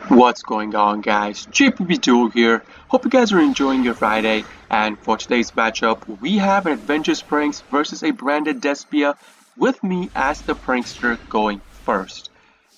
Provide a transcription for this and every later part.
What's going on, guys? Duel here. Hope you guys are enjoying your Friday. And for today's matchup, we have an Adventures Pranks versus a branded Despia with me as the prankster going first.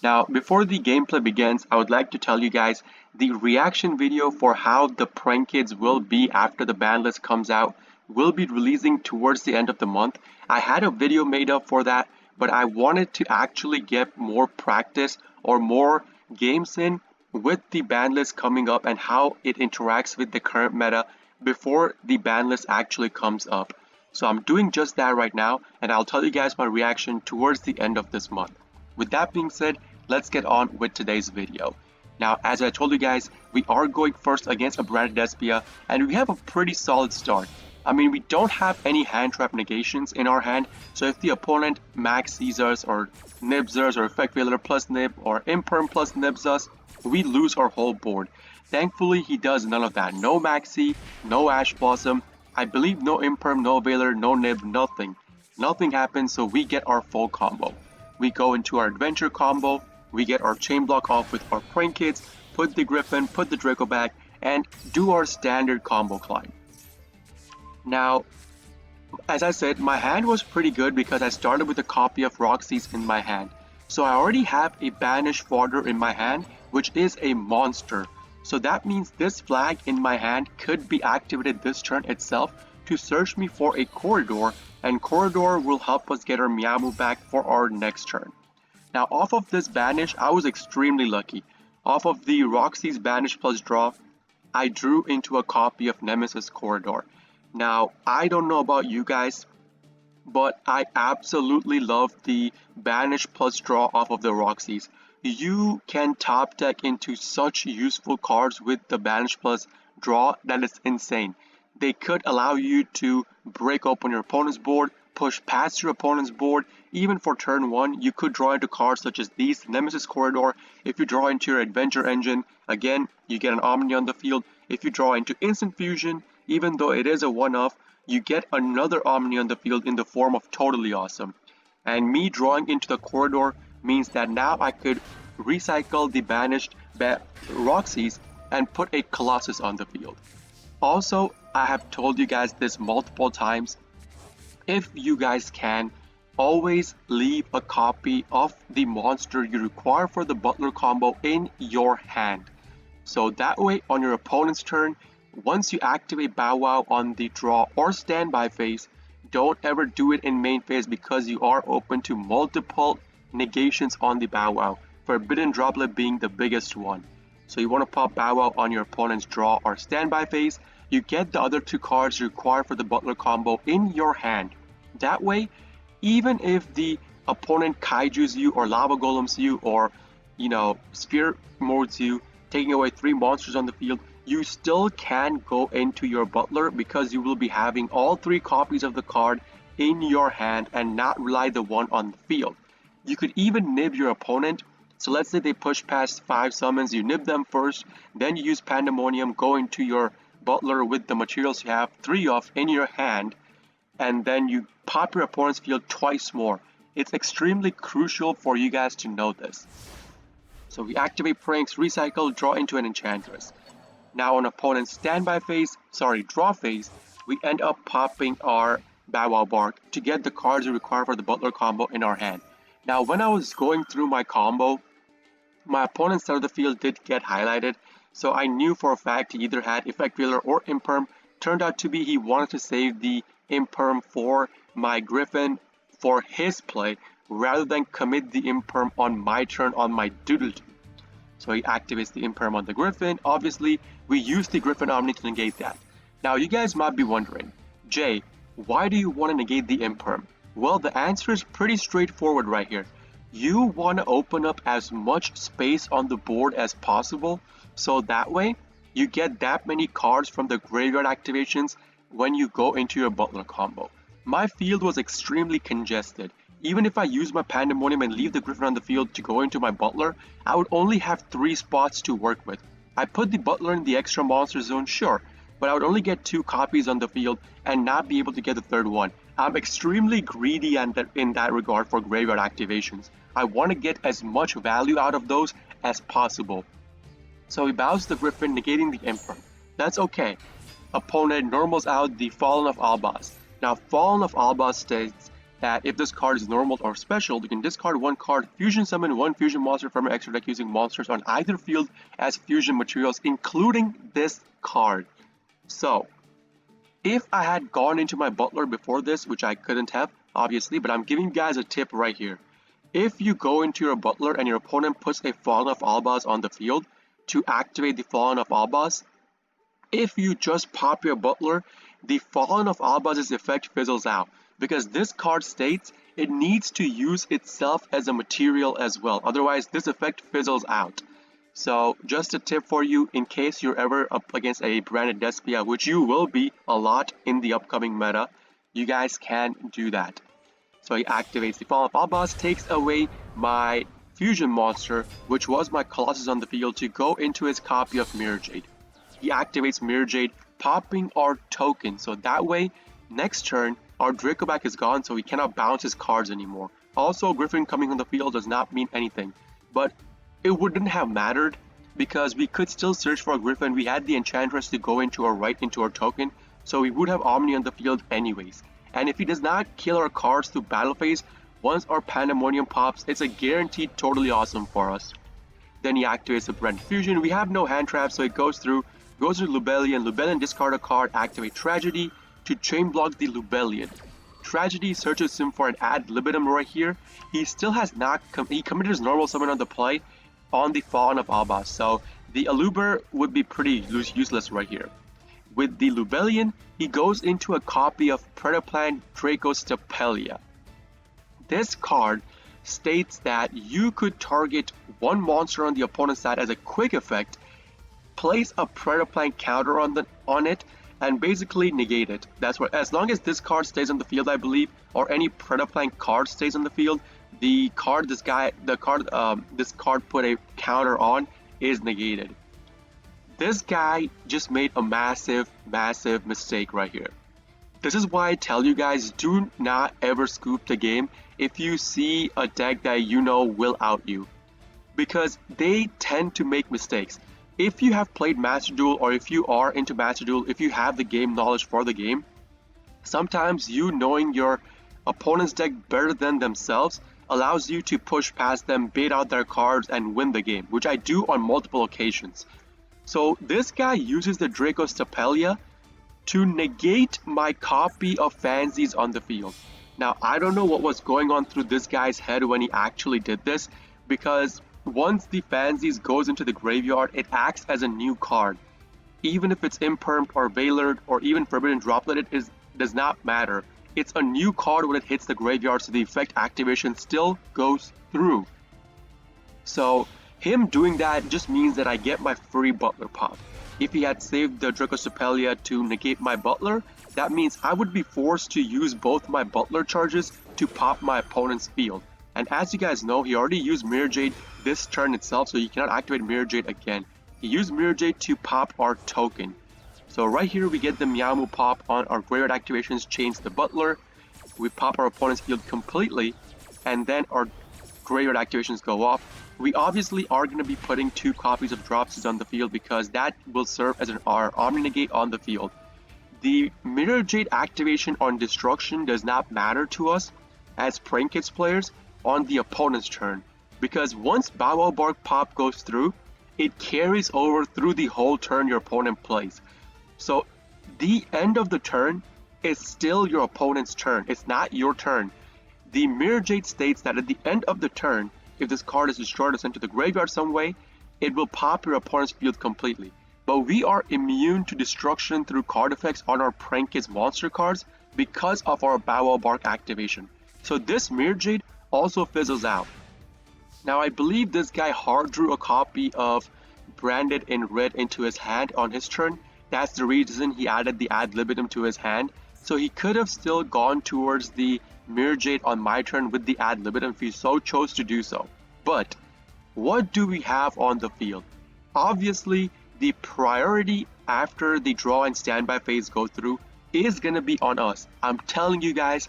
Now, before the gameplay begins, I would like to tell you guys the reaction video for how the prank kids will be after the ban list comes out will be releasing towards the end of the month. I had a video made up for that, but I wanted to actually get more practice or more games in with the ban list coming up and how it interacts with the current meta before the ban list actually comes up. So I'm doing just that right now, and I'll tell you guys my reaction towards the end of this month. With that being said, let's get on with today's video. Now, as I told you guys, we are going first against a branded Despia, and we have a pretty solid start. I mean, we don't have any hand trap negations in our hand, so if the opponent max sees us or nibs us or effect failure plus nib or imperm plus nibs us, we lose our whole board. Thankfully, he does none of that. No maxi, no ash blossom, I believe no imperm, no veiler, no nib, nothing. Nothing happens, so we get our full combo. We go into our adventure combo, we get our chain block off with our prank kids, put the griffin, put the Draco back, and do our standard combo climb. Now, as I said, my hand was pretty good because I started with a copy of Roxy's in my hand. So I already have a banished fodder in my hand, which is a monster. So that means this flag in my hand could be activated this turn itself to search me for a corridor, and corridor will help us get our Meowmoo back for our next turn. Now off of this banish, I was extremely lucky. Off of the Roxy's banish plus draw, I drew into a copy of Nemesis Corridor. Now, I don't know about you guys, but I absolutely love the banish plus draw off of the Roxy's. You can top deck into such useful cards with the banish plus draw that is insane. They could allow you to break open your opponent's board, push past your opponent's board. Even for turn 1, you could draw into cards such as these, Nemesis Corridor. If you draw into your Adventure Engine, again, you get an Omni on the field. If you draw into Instant Fusion, even though it is a one-off, you get another Omni on the field in the form of Totally Awesome. And me drawing into the corridor means that now I could recycle the banished Roxy's and put a Colossus on the field. Also, I have told you guys this multiple times, if you guys can, always leave a copy of the monster you require for the Butler combo in your hand. So that way, on your opponent's turn, once you activate Bow Wow on the draw or standby phase, don't ever do it in main phase because you are open to multiple negations on the Bow Wow, Forbidden Droplet being the biggest one. So you want to pop Bow Wow on your opponent's draw or standby phase, you get the other two cards required for the Butler combo in your hand. That way, even if the opponent Kaiju's you or Lava Golems you or, Sphere modes you, taking away 3 monsters on the field, you still can go into your Butler because you will be having all 3 copies of the card in your hand and not rely the one on the field. You could even nib your opponent. So let's say they push past 5 summons, you nib them first, then you use Pandemonium, go into your Butler with the materials you have 3 of in your hand, and then you pop your opponent's field twice more. It's extremely crucial for you guys to know this. So we activate Pranks, recycle, draw into an Enchantress. Now on opponent's draw phase, we end up popping our Bow Wow Bark to get the cards we require for the Butler combo in our hand. Now when I was going through my combo, my opponent's side of the field did get highlighted, so I knew for a fact he either had Effect Veiler or Imperm. Turned out to be he wanted to save the Imperm for my Griffin for his play, rather than commit the Imperm on my turn on my Doodle. So he activates the Imperm on the Griffin. Obviously, we use the Griffin Omni to negate that. Now, you guys might be wondering, Jay, why do you want to negate the Imperm? Well, the answer is pretty straightforward right here. You want to open up as much space on the board as possible, so that way, you get that many cards from the graveyard activations when you go into your Butler combo. My field was extremely congested. Even if I use my Pandemonium and leave the Griffin on the field to go into my Butler, I would only have 3 spots to work with. I put the Butler in the extra monster zone, sure, but I would only get 2 copies on the field and not be able to get the third one. I'm extremely greedy in that regard for graveyard activations. I want to get as much value out of those as possible. So he bows the Griffin, negating the Imperm. That's okay. Opponent normals out the Fallen of Albaz. Now, Fallen of Albaz states that if this card is normal or special, you can discard one card, fusion summon one fusion monster from your extra deck using monsters on either field as fusion materials, including this card. So, if I had gone into my Butler before this, which I couldn't have, obviously, but I'm giving you guys a tip right here. If you go into your Butler and your opponent puts a Fallen of Albaz on the field to activate the Fallen of Albaz, if you just pop your Butler, the Fallen of Albaz's effect fizzles out, because this card states it needs to use itself as a material as well, otherwise this effect fizzles out. So just a tip for you, in case you're ever up against a branded Despia, which you will be a lot in the upcoming meta, you guys can do that. So he activates the Fallen of Albaz, takes away my fusion monster, which was my Colossus on the field, to go into his copy of Mirror Jade. He activates Mirror Jade, popping our token, so that way, next turn, our Dracoback is gone, so he cannot bounce his cards anymore. Also, Griffin coming on the field does not mean anything, but it wouldn't have mattered, because we could still search for a Griffin. We had the Enchantress to go into or right into our token, so we would have Omni on the field anyways. And if he does not kill our cards through battle phase, once our Pandemonium pops, it's a guaranteed totally awesome for us. Then he activates the Brand Fusion. We have no hand trap, so it goes to Lubellion. Lubellion discard a card, activate Tragedy to chain block the Lubellion. Tragedy searches him for an ad libitum right here. He still has not he committed his normal summon on the play on the Fallen of Albaz, so the Aluber would be pretty useless right here. With the Lubellion, he goes into a copy of Predaplant Dracostapelia. This card states that you could target one monster on the opponent's side as a quick effect, place a Predaplant counter on it, and basically negate it. That's what, as long as this card stays on the field, I believe, or any Predaplant card stays on the field, the card this card put a counter on is negated. This guy just made a massive mistake right here. This is why I tell you guys, do not ever scoop the game if you see a deck that you know will out you, because they tend to make mistakes. If you have played Master Duel, or if you are into Master Duel, if you have the game knowledge for the game, sometimes you knowing your opponent's deck better than themselves allows you to push past them, bait out their cards, and win the game, which I do on multiple occasions. So this guy uses the Dracostapelia to negate my copy of Fancies on the field. Now, I don't know what was going on through this guy's head when he actually did this, because once the Fancies goes into the graveyard, it acts as a new card. Even if it's Impermed or Veilered or even Forbidden Droplet, it does not matter. It's a new card when it hits the graveyard, so the effect activation still goes through. So him doing that just means that I get my free Butler pop. If he had saved the Dracostapelia to negate my Butler, that means I would be forced to use both my Butler charges to pop my opponent's field. And as you guys know, he already used Mirror Jade this turn itself, so you cannot activate Mirror Jade again. He used Mirror Jade to pop our token. So right here we get the Meowmoo pop on our graveyard activations, change the Butler, we pop our opponent's field completely, and then our graveyard activations go off. We obviously are going to be putting 2 copies of Dropsies on the field, because that will serve as our Omni Negate on the field. The Mirror Jade activation on Destruction does not matter to us as Prank Kids players on the opponent's turn, because once Bow Wow Bark pop goes through, it carries over through the whole turn your opponent plays. So the end of the turn is still your opponent's turn, it's not your turn. The Mirror Jade states that at the end of the turn, if this card is destroyed or sent to the graveyard some way, it will pop your opponent's field completely. But we are immune to destruction through card effects on our Prank Kids monster cards because of our Bow Wow Bark activation. So this Mirror Jade also fizzles out. Now I believe this guy hard drew a copy of Branded in red into his hand on his turn. That's the reason he added the ad libitum to his hand. So he could have still gone towards the Mirror Jade on my turn with the ad libitum if he so chose to do so. But what do we have on the field? Obviously, the priority after the draw and standby phase go through is going to be on us. I'm telling you guys,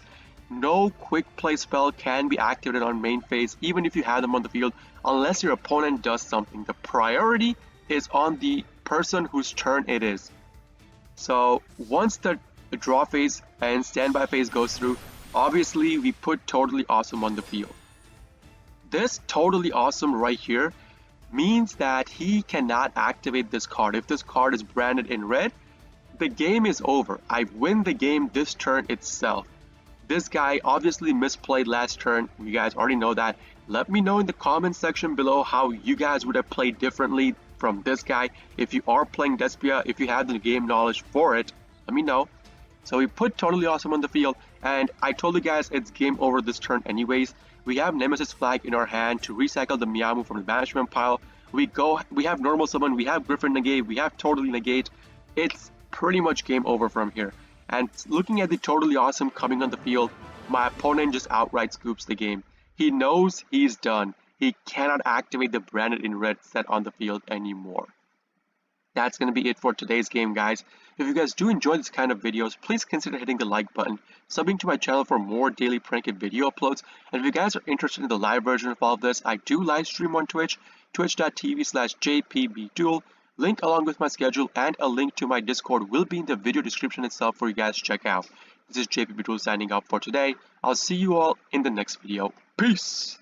no quick play spell can be activated on main phase, even if you have them on the field, unless your opponent does something. The priority is on the person whose turn it is. So once the draw phase and standby phase goes through, obviously we put Totally Awesome on the field. This Totally Awesome right here means that he cannot activate this card. If this card is branded in red, the game is over. I win the game this turn itself. This guy obviously misplayed last turn. You guys already know that. Let me know in the comment section below how you guys would have played differently from this guy. If you are playing Despia, if you have the game knowledge for it, let me know. So we put Totally Awesome on the field, and I told you guys it's game over this turn anyways. We have Nemesis Flag in our hand to recycle the Miyamu from the banishment pile. We have Normal Summon, we have Griffin Negate, we have Totally Negate. It's pretty much game over from here. And looking at the Totally Awesome coming on the field, my opponent just outright scoops the game. He knows he's done. He cannot activate the branded in red set on the field anymore. That's going to be it for today's game, guys. If you guys do enjoy this kind of videos, please consider hitting the like button, subbing to my channel for more daily prank and video uploads, and if you guys are interested in the live version of all of this, I do live stream on Twitch, twitch.tv/jpbduel. Link along with my schedule and a link to my Discord will be in the video description itself for you guys to check out. This is JPBduel signing up for today. I'll see you all in the next video. Peace!